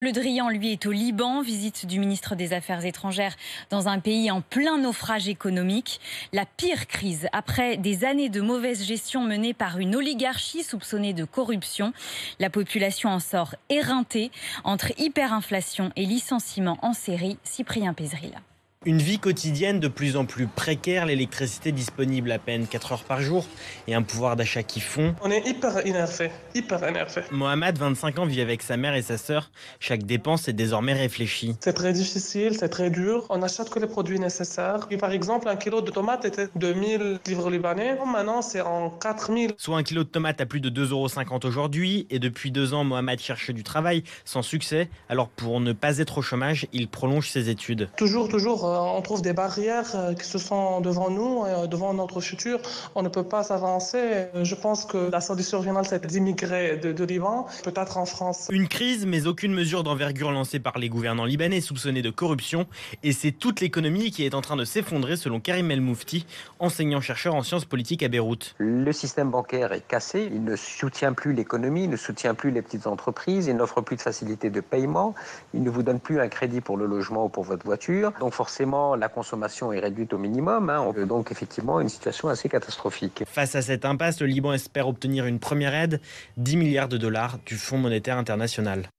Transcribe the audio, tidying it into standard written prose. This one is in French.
Le Drian, lui, est au Liban, visite du ministre des Affaires étrangères dans un pays en plein naufrage économique. La pire crise après des années de mauvaise gestion menée par une oligarchie soupçonnée de corruption. La population en sort éreintée entre hyperinflation et licenciements en série. Cyprien Pézeril. Une vie quotidienne de plus en plus précaire, l'électricité disponible à peine 4 heures par jour et un pouvoir d'achat qui fond. On est hyper énervé, hyper énervé. Mohamed, 25 ans, vit avec sa mère et sa sœur. Chaque dépense est désormais réfléchie. C'est très difficile, c'est très dur. On n'achète que les produits nécessaires. Et par exemple, un kilo de tomates était 2000 livres libanais. Maintenant, c'est en 4000. Soit un kilo de tomates à plus de 2,50 € aujourd'hui. Et depuis 2 ans, Mohamed cherche du travail sans succès. Alors pour ne pas être au chômage, il prolonge ses études. Toujours, on trouve des barrières qui se sont devant nous, devant notre futur. On ne peut pas avancer. Je pense que la solution finale, c'est d'immigrer de Liban, peut-être en France. Une crise, mais aucune mesure d'envergure lancée par les gouvernants libanais soupçonnés de corruption. Et c'est toute l'économie qui est en train de s'effondrer, selon Karim El Moufti, enseignant-chercheur en sciences politiques à Beyrouth. Le système bancaire est cassé. Il ne soutient plus l'économie, il ne soutient plus les petites entreprises, il n'offre plus de facilité de paiement, il ne vous donne plus un crédit pour le logement ou pour votre voiture. Donc forcément, la consommation est réduite au minimum. Donc effectivement, une situation assez catastrophique. Face à cette impasse, le Liban espère obtenir une première aide, 10 milliards de dollars du Fonds monétaire international.